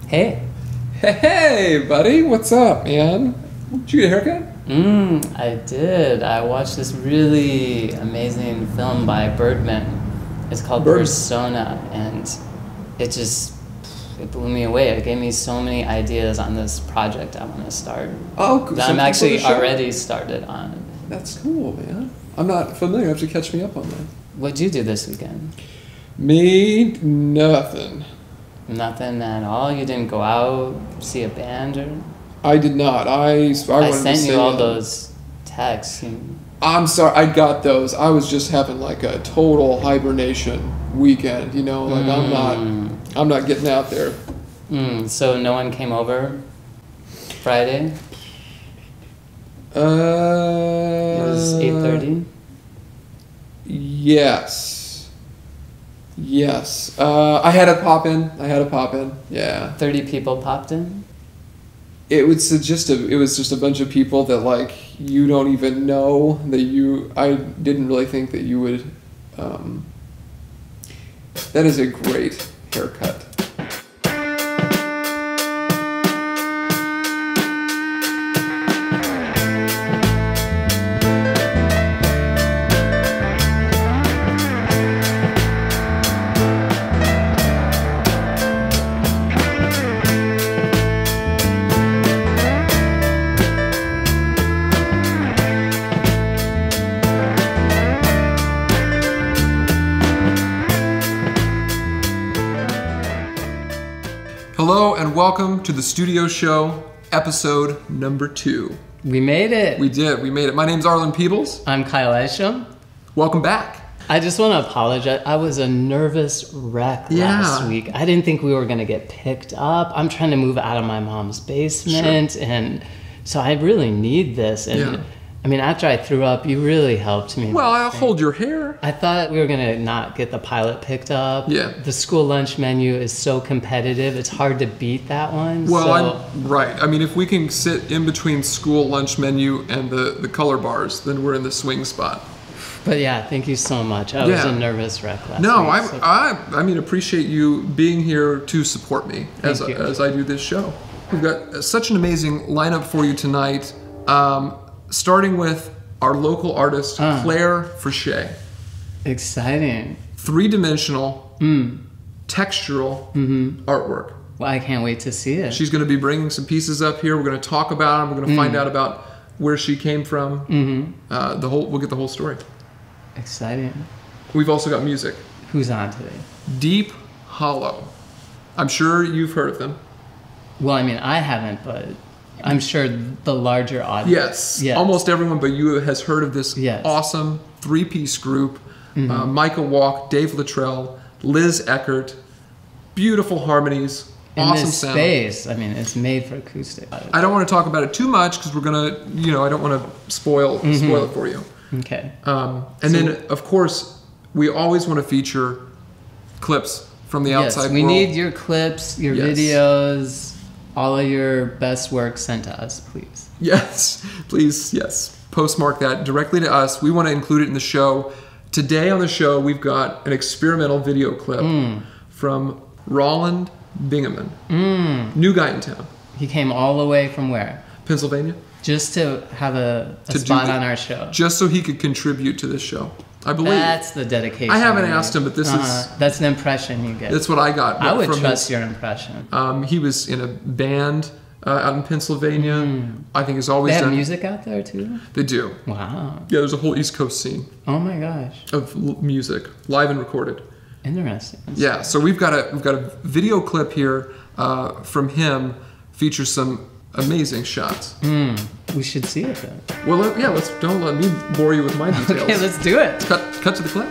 Hey. Hey, buddy, what's up, man? Did you get a haircut? I did. I watched this really amazing film by Bergman. It's called Persona, and it blew me away. It gave me so many ideas on this project I want to start. Oh, cool. That I'm actually already started on. That's cool, man. I'm not familiar. You have to catch me up on that. What'd you do this weekend? Me, nothing. Nothing at all? You didn't go out, see a band, or? I did not. I sent you all those texts. I'm sorry, I got those. I was just having like a total hibernation weekend, you know, like I'm not getting out there. So no one came over Friday? It was 8:30? Yes. I had to pop in. Yeah. 30 people popped in? It was just a bunch of people that like you don't even know that I didn't really think that you would. That is a great haircut. Hello and welcome to the studio show, episode number 2. We made it. We made it. My name's Arlen Peebles. I'm Kyle Isham. Welcome back. I just want to apologize. I was a nervous wreck last week. I didn't think we were going to get picked up. I'm trying to move out of my mom's basement, and so I really need this. And I mean, after I threw up, you really helped me. Well, I'll hold your hair. I thought we were going to not get the pilot picked up. Yeah. The school lunch menu is so competitive. It's hard to beat that one. Well, right. I mean, if we can sit in between school lunch menu and the color bars, then we're in the swing spot. But yeah, thank you so much. I was a nervous wreck last week. I mean, appreciate you being here to support me as I do this show. We've got such an amazing lineup for you tonight. Starting with our local artist, Claire Frichet. Exciting. 3-dimensional, textural artwork. Well, I can't wait to see it. She's going to be bringing some pieces up here. We're going to talk about them. We're going to find out about where she came from. We'll get the whole story. Exciting. We've also got music. Who's on today? Deep Hollow. I'm sure you've heard of them. Well, I mean, I haven't, but I'm sure the larger audience. Yes. Almost everyone but you has heard of this awesome 3-piece group. Micah Walk, Dave Luttrell, Liz Eckert. Beautiful harmonies. Awesome sound. Space. I mean, it's made for acoustic. I don't want to talk about it too much because we're going to, I don't want to spoil it for you. Okay. Then, of course, we always want to feature clips from the outside world. We need your clips, your videos, all of your best work sent to us, please. Yes, please, yes. Postmark that directly to us. We want to include it in the show. Today on the show, we've got an experimental video clip from Roland Bingaman, new guy in town. He came all the way from where? Pennsylvania. Just to have a spot on our show. Just so he could contribute to this show. I believe. That's the dedication. I haven't asked him, but this is... That's an impression you get. That's what I got. I would trust your impression. He was in a band out in Pennsylvania. I think he's always done... They have music out there too? They do. Wow. Yeah, there's a whole East Coast scene. Oh my gosh. Of music, live and recorded. Interesting. Yeah, so we've got a video clip here from him, features some amazing shots. We should see it then. Well, don't let me bore you with my details. Okay, let's do it. Cut to the clip.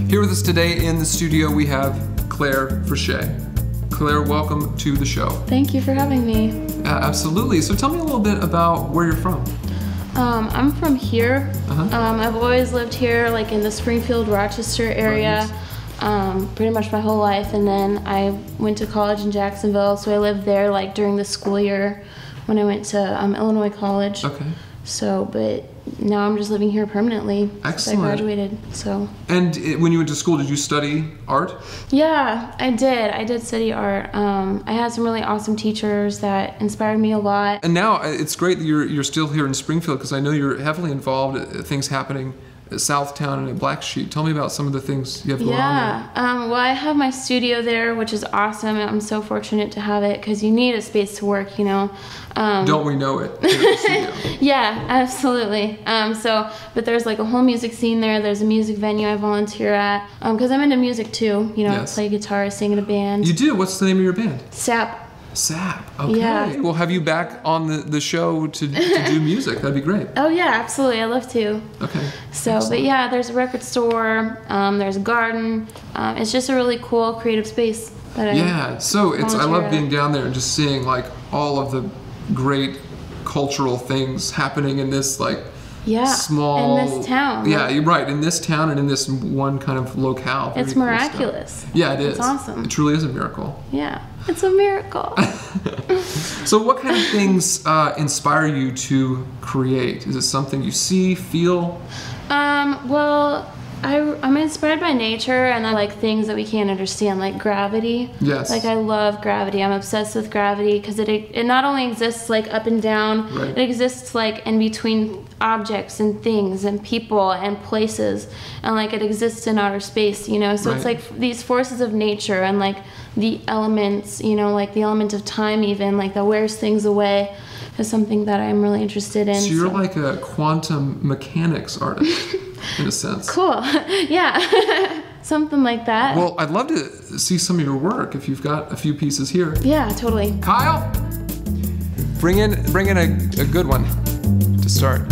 Here with us today in the studio, we have Claire Frichet. Claire, welcome to the show. Thank you for having me. Absolutely. So tell me a little bit about where you're from. I'm from here. I've always lived here, like in the Springfield, Rochester area, pretty much my whole life. And then I went to college in Jacksonville, so I lived there like during the school year when I went to Illinois College. Okay. So, but now I'm just living here permanently. Excellent. Since I graduated, so. And when you went to school, did you study art? Yeah, I did. I did study art. I had some really awesome teachers that inspired me a lot. And now it's great that you're still here in Springfield, because I know you're heavily involved in things happening at Southtown and at Black Sheep. Tell me about some of the things you have going on there. Well, I have my studio there, which is awesome. I'm so fortunate to have it because you need a space to work, you know. Don't we know it here at the studio? Yeah, absolutely. But there's like a whole music scene there. There's a music venue I volunteer at because I'm into music too. You know, I play guitar, sing in a band. You do? What's the name of your band? SAP. SAP. Okay. Yeah. We'll have you back on the show to do music. That'd be great. Oh yeah, absolutely. I love to. Okay. So, Excellent. but yeah, there's a record store. There's a garden. It's just a really cool creative space. So I love being down there and just seeing like all of the great cultural things happening in this like small in this town. Yeah, you're right. In this town and in this one kind of locale. It's miraculous. Yeah, it is. It's awesome. It truly is a miracle. Yeah, it's a miracle. So what kind of things inspire you to create? Is it something you see, feel? Well, I'm inspired by nature, and I like things that we can't understand, like gravity. Yes. Like I love gravity. I'm obsessed with gravity because it not only exists like up and down, it exists like in between objects and things and people and places, and like it exists in outer space, you know. So it's like these forces of nature and like the elements, you know, like the element of time even, like that wears things away, is something that I'm really interested in. So you're like a quantum mechanics artist. In a sense. Cool. Yeah. Something like that. Well, I'd love to see some of your work if you've got a few pieces here. Yeah, totally. Kyle, bring in a good one to start.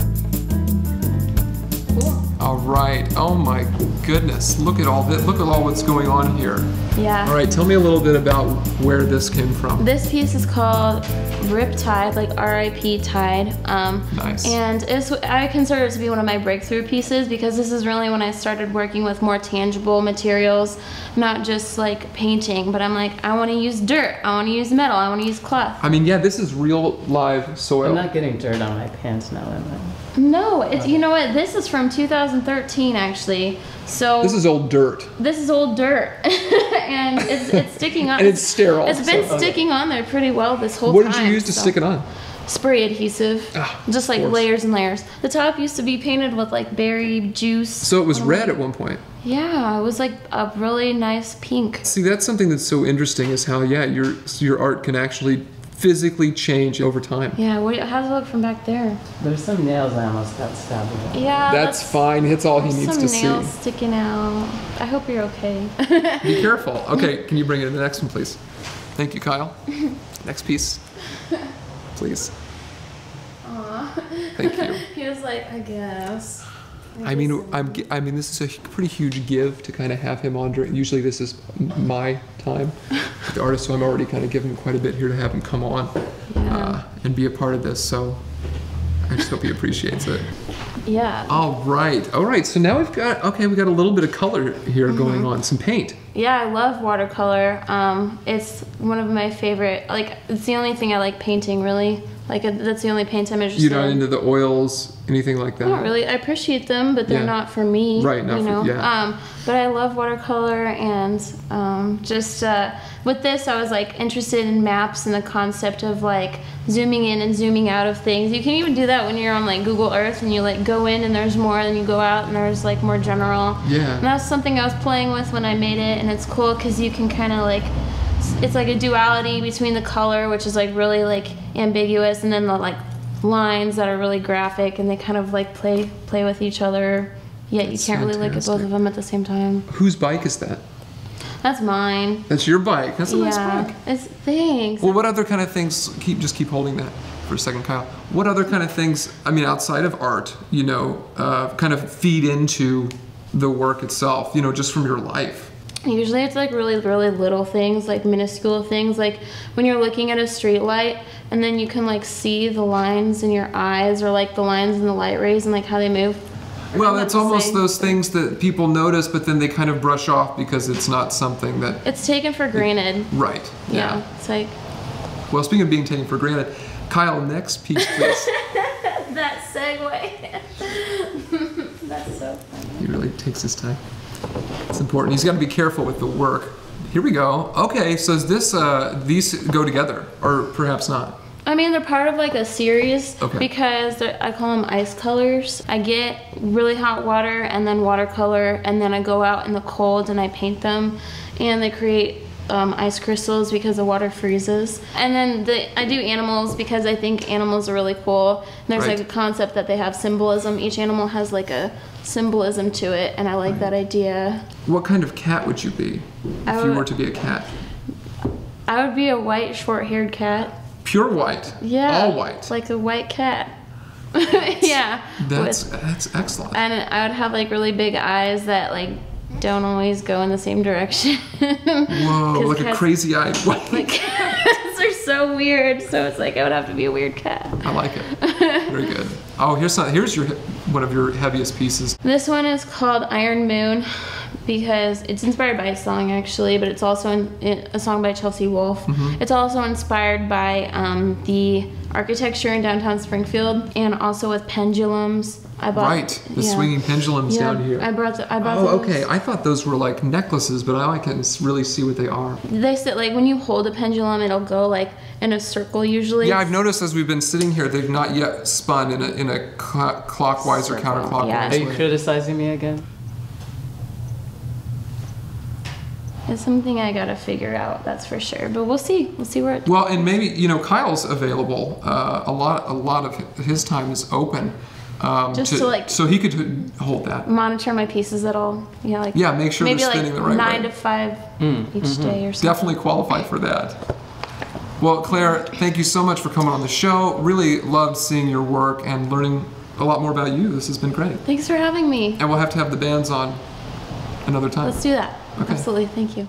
Cool. All right. Oh my goodness. Look at all this. Look at all what's going on here. Yeah. All right. Tell me a little bit about where this came from. This piece is called Riptide, like R.I.P. Tide. Nice. And I consider it to be one of my breakthrough pieces because this is really when I started working with more tangible materials, not just like painting, but I'm like, I want to use dirt, I want to use metal, I want to use cloth. I mean, yeah, this is real live soil. I'm not getting dirt on my pants now, am I? No, it's you know what? This is from 2013 actually. So this is old dirt. This is old dirt, and it's sticking on. And it's sterile. It's been sticking on there pretty well this whole time. What did you use to stick it on? Spray adhesive, just like layers and layers. The top used to be painted with like berry juice. So it was red at one point. Yeah, it was like a really nice pink. See, that's something that's so interesting is how your art can actually physically change over time. Yeah, how's it look from back there? There's some nails I almost got stabbed with. Yeah, that's fine. It's all he needs to see. Some nails sticking out. I hope you're okay. Be careful. Okay, can you bring in the next one, please? Thank you, Kyle. Next piece, please. Aw. Thank you. He was like, I guess. I mean, this is a pretty huge give to kind of have him on during. Usually, this is my time, the artist. So I'm already kind of giving quite a bit here to have him come on and be a part of this. So I just hope he appreciates it. Yeah. All right. So now we got a little bit of color here going on. Some paint. Yeah, I love watercolor. It's one of my favorite. Like, it's the only thing I like painting, really. Like, that's the only paint I'm interested in. You're not into the oils, anything like that? Not really. I appreciate them, but they're not for me. Right, not for you. But I love watercolor, and with this, I was like interested in maps and the concept of like zooming in and zooming out of things. You can even do that when you're on like Google Earth and you like go in and there's more, and you go out and there's like more general. Yeah. And that's something I was playing with when I made it, and it's cool because you can kind of like, it's like a duality between the color, which is like really like ambiguous, and then the like lines that are really graphic, and they kind of like play with each other, yet you can't really look at both of them at the same time. Whose bike is that? That's mine. That's your bike. That's a nice bike. Thanks. Well, what other kind of things, keep holding that for a second, Kyle. What other kind of things, I mean, outside of art, you know, kind of feed into the work itself, you know, just from your life? Usually it's like really, really little things, like minuscule things, like when you're looking at a street light and then you can like see the lines in your eyes or like the lines in the light rays and like how they move. Well, it's almost those things that people notice, but then they kind of brush off because it's not something that... It's taken for granted. Right. Yeah. It's like... Well, speaking of being taken for granted, Kyle, next piece, please. That segue. That's so funny. He really takes his time. It's important. He's got to be careful with the work. Here we go. Okay, so is this, these go together, or perhaps not? I mean, they're part of like a series because I call them ice colors. I get really hot water and then watercolor, and then I go out in the cold and I paint them, and they create ice crystals because the water freezes. And then I do animals because I think animals are really cool. And there's like a concept that they have symbolism. Each animal has like a symbolism to it, and I like that idea. What kind of cat would you be if you were to be a cat? I would be a white, short-haired cat. Pure white? Yeah. All white? Like a white cat. Yeah. That's excellent. And I would have like really big eyes that like don't always go in the same direction. Whoa, like a crazy-eyed white. Like cats are so weird, so it's like I would have to be a weird cat. I like it. Very good. Oh, here's one of your heaviest pieces. This one is called Iron Moon because it's inspired by a song actually, but it's also a song by Chelsea Wolfe. It's also inspired by the architecture in downtown Springfield, and also with pendulums. I bought the swinging pendulums down here. I brought those. Okay. I thought those were like necklaces, but now I can really see what they are. They sit like when you hold a pendulum, it'll go like in a circle usually. Yeah, I've noticed as we've been sitting here, they've not yet spun in a clockwise or counterclockwise. Yeah. Are you criticizing me again? It's something I gotta figure out, that's for sure. But we'll see. We'll see where. Well, and maybe, you know, Kyle's available. A lot of his time is open. Just to like, so he could hold that. Monitor my pieces at all. Yeah, like make sure they're spinning the right way. Maybe like 9 to 5 each day or something. Definitely qualified for that. Well, Claire, thank you so much for coming on the show. Really loved seeing your work and learning a lot more about you. This has been great. Thanks for having me. And we'll have to have the bands on another time. Let's do that. Okay. Absolutely. Thank you.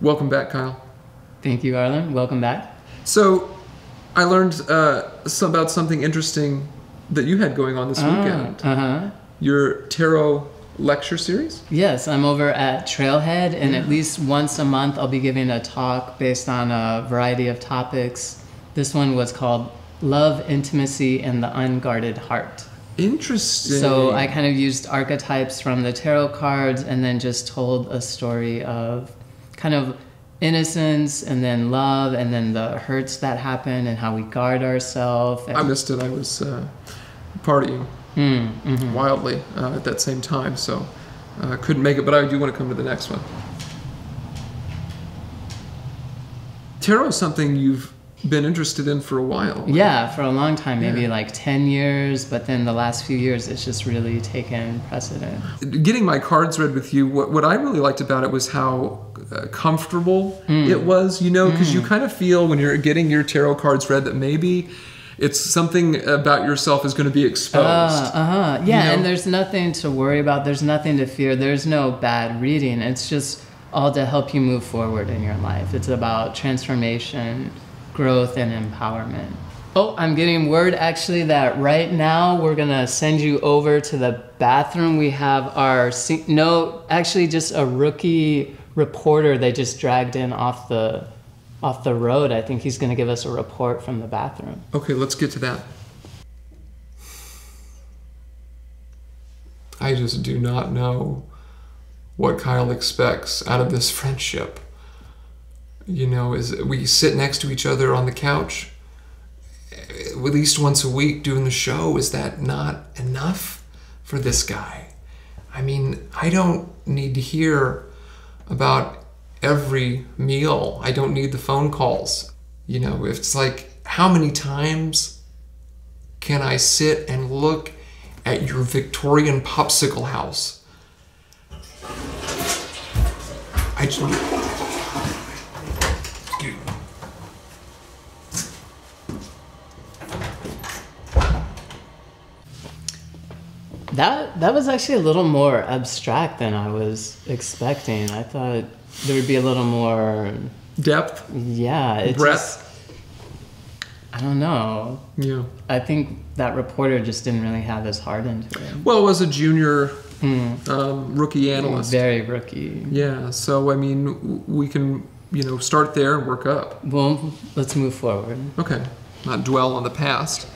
Welcome back, Kyle. Thank you, Arlen. Welcome back. So, I learned about something interesting that you had going on this weekend. Your tarot lecture series? Yes, I'm over at Trailhead, and at least once a month I'll be giving a talk based on a variety of topics. This one was called Love, Intimacy, and the Unguarded Heart. Interesting. So I kind of used archetypes from the tarot cards and then just told a story of kind of innocence and then love and then the hurts that happen and how we guard ourselves. I missed it. I was partying wildly at that same time, so couldn't make it, but I do want to come to the next one. Tarot is something you've been interested in for a while. Right? Yeah, for a long time, maybe like 10 years, but then the last few years it's just really taken precedent. Getting my cards read with you, what I really liked about it was how comfortable it was, you know, because you kind of feel when you're getting your tarot cards read that maybe it's something about yourself is going to be exposed. Yeah, you know? And there's nothing to worry about. There's nothing to fear. There's no bad reading. It's just all to help you move forward in your life. It's about transformation, growth, and empowerment. Oh, I'm getting word actually that right now we're gonna send you over to the bathroom. We have our, just a rookie reporter they just dragged in off the road. I think he's gonna give us a report from the bathroom. Okay, let's get to that. I just do not know what Kyle expects out of this friendship. You know, is we sit next to each other on the couch at least once a week doing the show. Is that not enough for this guy? I mean, I don't need to hear about every meal. I don't need the phone calls. You know, it's like, how many times can I sit and look at your Victorian popsicle house? I just... That was actually a little more abstract than I was expecting. I thought there would be a little more depth. Yeah, breadth. I don't know. Yeah. I think that reporter just didn't really have his heart into it. Well, it was a junior rookie analyst. Very rookie. Yeah. So I mean, we can start there and work up. Well, let's move forward. Okay. Not dwell on the past.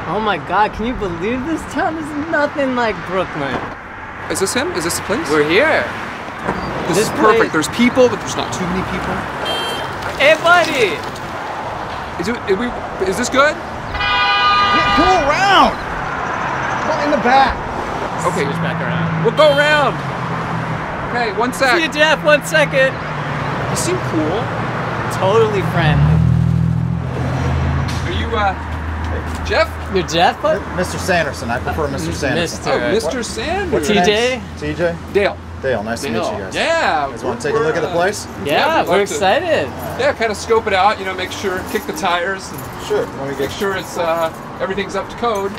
Oh my God, can you believe this town is nothing like Brooklyn? Is this him? Is this the place? We're here. This is perfect. There's people, but there's not too many people. Hey, buddy! Is this good? Yeah, go around! Go in the back. Okay. Switch back around. We'll go around. Okay, 1 sec. See you, Jeff. 1 second. You seem cool. Totally friendly. Are you, Jeff? You're Jeff, bud? Mr. Sanderson. I prefer Mr. Sanderson. Oh, Mr. Sanders. What's your name? TJ? Dale. Dale, nice to meet you guys. Yeah. You guys want to take a look at the place? Yeah, we're excited. Yeah, kind of scope it out, make sure, kick the tires. And sure. Let me make sure it's, everything's up to code.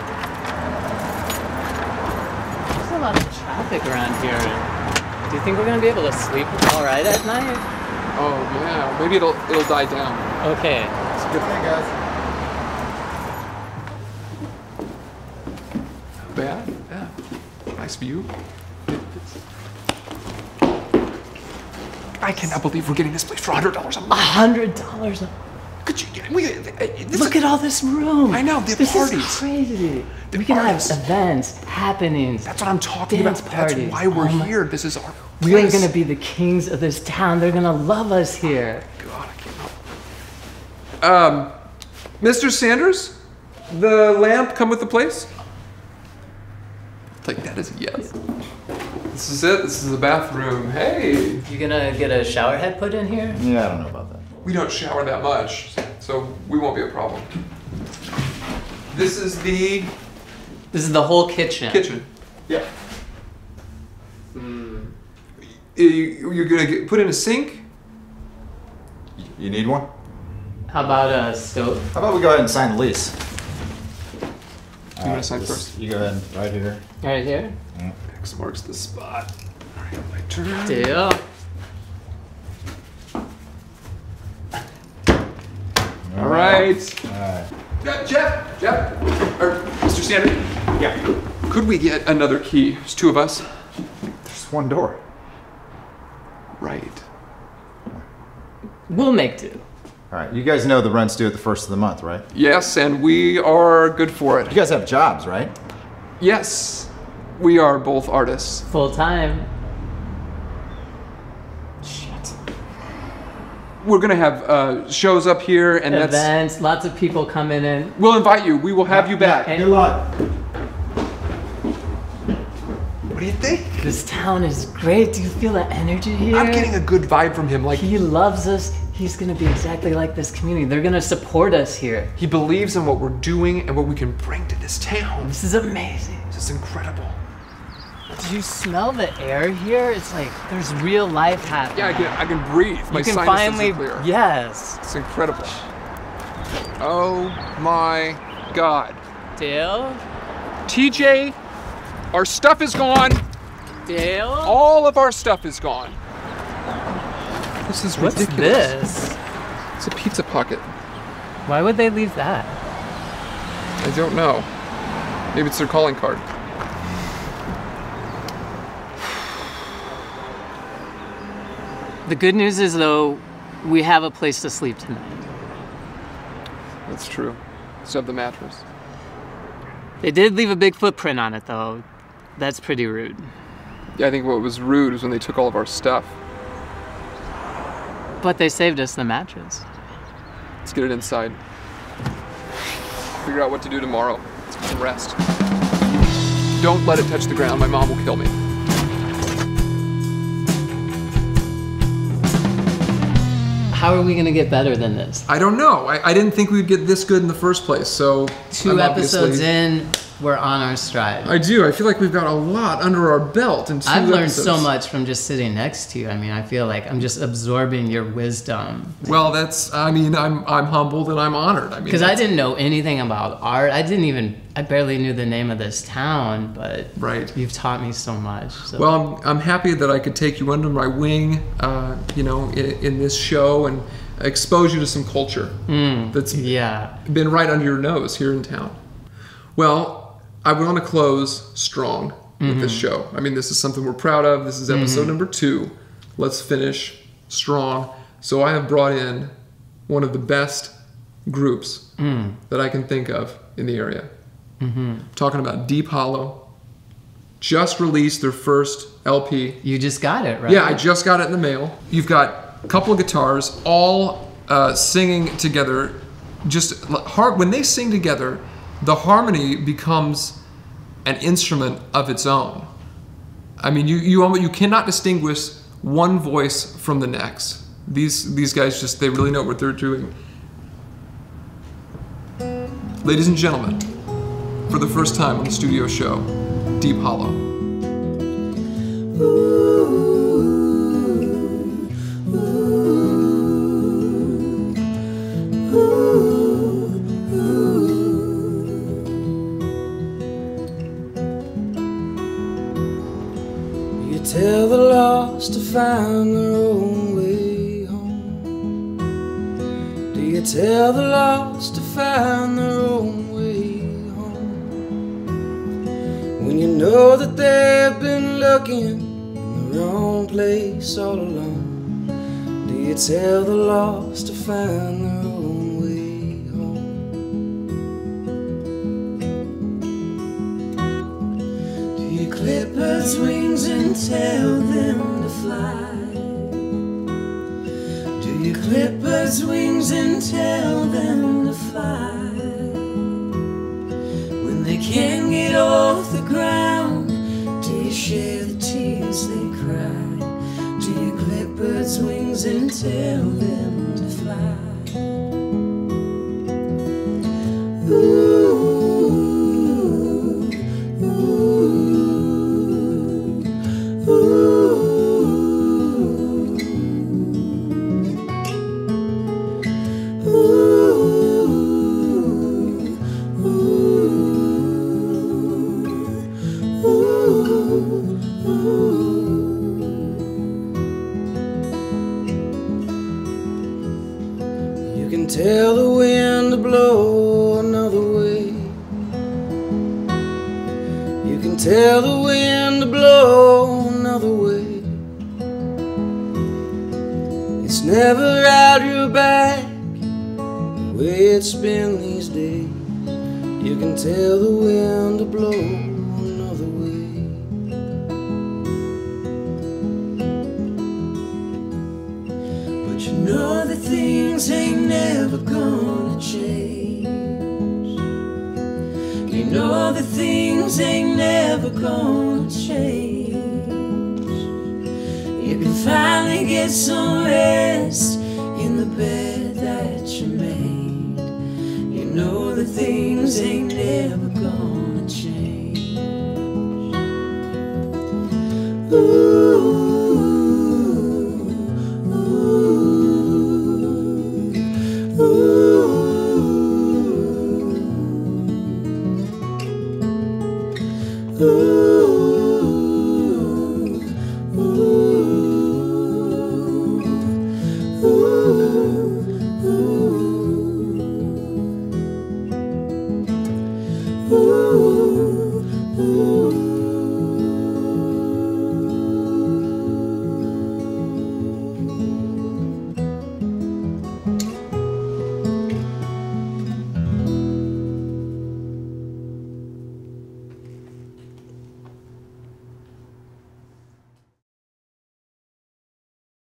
There's a lot of traffic around here. Do you think we're going to be able to sleep all right at night? Oh, yeah. Maybe it'll die down. Okay. It's a good thing, guys. Bad? Yeah. Nice view. I cannot believe we're getting this place for $100 a month. $100? Could you? Look at all this room. I know, This parties. is crazy. We can have events, happenings. That's what I'm talking dance about. Parties. That's why we're here. This is our place. We are going to be the kings of this town. They're going to love us here. God, I cannot. Mr. Sanders, the lamp come with the place? Like that is a yes. This is it. This is the bathroom. Hey. You gonna get a shower head put in here? Yeah, I don't know about that. We don't shower that much, so we won't be a problem. This is the whole kitchen. Yeah. You're gonna put in a sink? You need one? How about a stove? How about we go ahead and sign the lease? I'm gonna sign first. You go ahead, right here. Right here? X marks the spot. All right, my turn. Deal. All right. All right. Jeff, or Mr. Standard. Yeah. Could we get another key? There's two of us. There's one door. Right. We'll make do. All right. You guys know the rent's due at the first of the month, right? Yes, and we are good for it. You guys have jobs, right? Yes, we are both artists. Full time. Shit. We're gonna have shows up here, and Events, lots of people coming in. we'll invite you. We will have you back. And Good luck. What do you think? this town is great. Do you feel the energy here? I'm getting a good vibe from him. Like He loves us. He's gonna be exactly like this community. They're gonna support us here. he believes in what we're doing and what we can bring to this town. This is amazing. This is incredible. Do you smell the air here? It's like there's real life happening. Yeah, I can breathe. My You can sinuses finally, are clear. yes. It's incredible. Oh my God. Dale? TJ, our stuff is gone. Dale? All of our stuff is gone. This is What's ridiculous. this? It's a pizza pocket. Why would they leave that? I don't know. Maybe it's their calling card. The good news is, though, we have a place to sleep tonight. That's true. Still have the mattress. They did leave a big footprint on it, though. That's pretty rude. Yeah, I think what was rude was when they took all of our stuff. But they saved us the mattress. Let's get it inside. Figure out what to do tomorrow. Let's get some rest. Don't let it touch the ground. My mom will kill me. How are we gonna get better than this? I don't know. I didn't think we'd get this good in the first place, so... 2 I'm episodes obviously- in, we're on our stride. I do. I feel like we've got a lot under our belt in 2 I've learned episodes. so much from just sitting next to you. I mean, I feel like I'm just absorbing your wisdom. Well, that's... I mean, I'm humbled and I'm honored. I mean, Because I didn't know anything about art. I barely knew the name of this town, but Right. you've taught me so much. So. Well, I'm happy that I could take you under my wing, in this show and expose you to some culture that's yeah. been right under your nose here in town. Well, I want to close strong with this show. I mean, this is something we're proud of. This is episode number 2. Let's finish strong. So I have brought in one of the best groups that I can think of in the area. Talking about Deep Hollow. Just released their first LP. You just got it, right? Yeah, I just got it in the mail. You've got a couple of guitars, all singing together. Just hard when they sing together, the harmony becomes an instrument of its own. I mean, you cannot distinguish one voice from the next. These guys they really know what they're doing. Ladies and gentlemen, for the first time on the studio show, Deep Hollow. You tell the lost to find their own way home. Do you tell the lost to find their own way home? When you know that they've been looking in the wrong place all along. Do you tell the lost to find their own way home? Do you clip birds' wings and tell them to fly? Do you clip birds' wings and tell them to fly? When they can't get off the ground, do you share the tears they cry? Do you clip birds' wings and tell them to fly? Ooh, ooh, ooh, ooh. tell the wind to blow another way. You can tell the wind to blow another way. It's never out your back, the way it's been these days. You can tell the wind to blow another way. But you know that things ain't never gonna change. You know that things ain't never gonna change. You can finally get some rest in the bed that you made. You know that things ain't never gonna change. Ooh.